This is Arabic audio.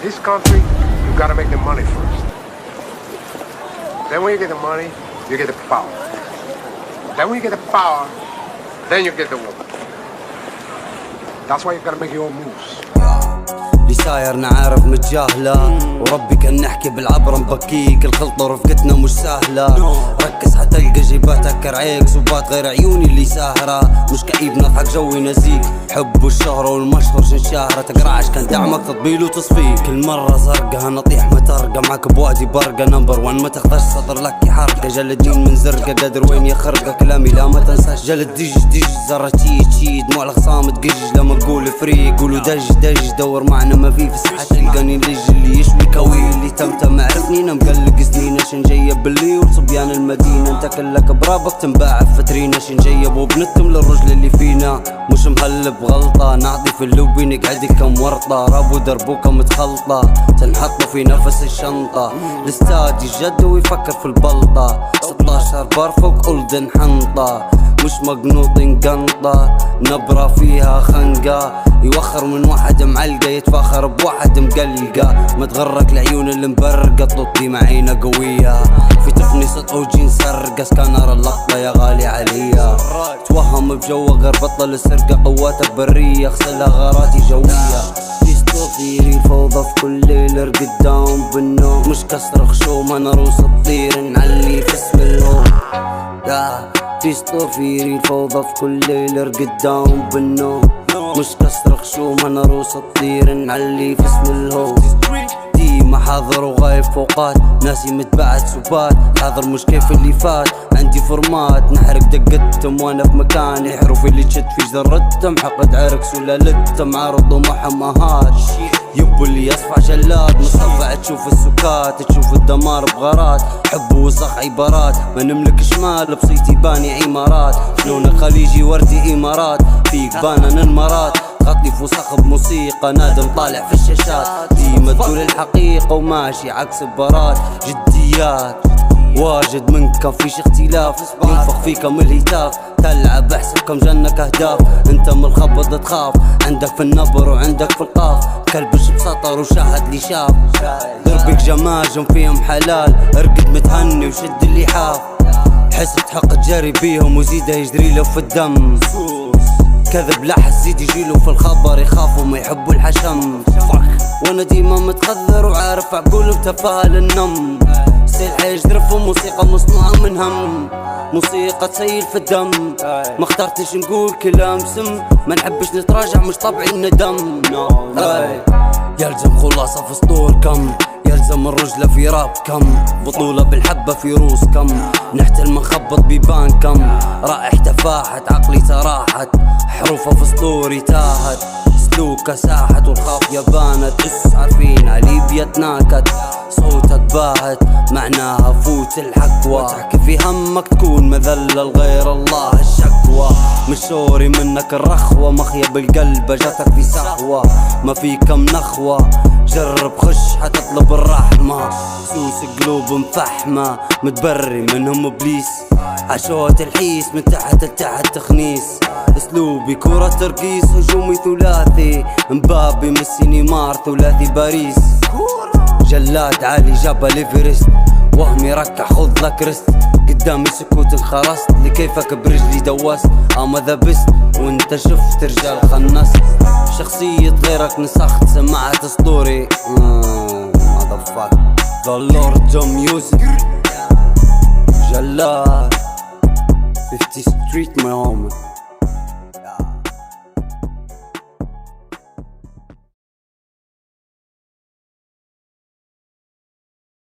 This country, you gotta make the money first. Then when you get the money, you get the power. Then when you get the power, then you get the woman. That's why you gotta make your own moves. اللي صاير نعرف متجاهلة وربي كان نحكي بالعبر مبكيك. الخلطة رفقتنا مش سهلة، ركز حتلقى جيباتك كرعيك سوبات غير عيوني اللي ساهرة. مش كئيب نضحك جوي نزيك، حب والشهرة والمشهور شنشاهرة. تقرعش كان دعمك تطبيل وتصفيق. كل مرة زرقة نطيح مترقة معك بوادي برقة نمبر وان ما تقدرش صدر لك حرقة. جلد دين من زرقة قادر وين يخرقة كلامي لا ما تنساش. جلد دج زرة تشي دموع الخصام تقج لما نقول فري قولوا دج دور معنا ما في الساحة تلقاني لج اللي يشوي كوي اللي تمتم عرفني انا مقلق سنين عشان جايب باللي وصبيان المدينة. انت كلك برابك تنباع فترينا شن جايب وبنتم للرجل اللي فينا. مش مهلب غلطة نعطي في اللوبي نقعدك كم ورطة رابو دربوكة متخلطة تنحطوا في نفس الشنطة. الاستاذ يجد ويفكر في البلطة 16 بار فوق أولدن حنطة. مش مقنوطين قنطة نبرة فيها خنقة. يوخر من واحد معلقة يتفاخر بواحد مقلقة. ما تغرك العيون اللي مبرقة طلطي معينة قوية. في تقنيصة اوجين سرقة سكانر اللقطة يا غالي عليا. توهم بجوه غير بطل السرقة قواتك برية اغسلها غاراتي جوية. تيري الفوضى في كل ليلة قدام بالنوم. مش كسر خشوم انا روس الطير نعلي في اسم الهوم. تيري الفوضى في كل ليلة قدام بالنوم. مش كسر خشوم انا روس الطير نعلي في اسم الهوم. ديما حاضر وغايب فوقات ناسي متبعت سبات. حاضر مش كيف اللي فات عندي فورمات نحرق دقتهم وانا في مكاني. حروفي اللي تشد في جرتهم حقد عرق سلالتهم عارض ومحمهات. يبو اللي يصفع جلاد مصفع تشوف السكات تشوف الدمار بغارات. حب وسخ عبارات ما نملك شمال بصيتي باني عمارات. شلون خليجي وردي امارات فيك بانا ننمرات. خطي فسخ بموسيقى نادم طالع في الشاشات. ديما تقول الحقيقة وماشي عكس البارات. جديات واجد منك فيش اختلاف ينفخ فيكم الهتاف. تلعب احسبكم جنك اهداف انت من الخبط تخاف. عندك في النبر وعندك في القاف كلبش بسطر وشاهد لي شاف. ضربك جماجم فيهم حلال ارقد متهني وشد اللحاف. حسبت حق تجري بيهم وزيده يجري له في الدم. كذب لحس زيد يجيله في الخبر يخافوا ما يحبوا الحشم. وانا ديما متخذر وعارف عقول بتفاهل النم. سيل حيجرف وموسيقى مصنوعة من هم. موسيقى تسيل في الدم ما اخترتش نقول كلام سم. ما نحبش نتراجع مش طبعي الندم. يلزم خلاصة في سطوركم يلزم الرجلة في رابكم. بطولة بالحبة في روسكم نحتل منخبط ببانكم. رائح تفاحت عقلي تراحت حروفها في سطوري تاهت. سلوكة ساحت والخافية بانت بس عارفين علي بيتناكت. صوتك باهت معناها فوت الحكوى. تحكي في همك تكون مذلة لغير الله الشكوى. مشوري منك الرخوة مخيب القلب جاتك في سهوة. ما في كم نخوة جرب خش حتطلب الرحمة. سوس قلوب مفحمة متبري منهم ابليس. عشوة الحيس من تحت لتحت تخنيس. اسلوبي كرة ترقيص هجومي ثلاثي. مبابي ميسي نيمار ثلاثي باريس. جلاد عالي جبل ايفرست وهمي ركع خذ لك رست. قدامي سكوت انخرست لكيفك برجلي دوست. اما ذا بست وانت شفت رجال خنست. شخصية غيرك نسخت سمعت اسطوري. motherfucker the lord of music جلاد 50 street my home.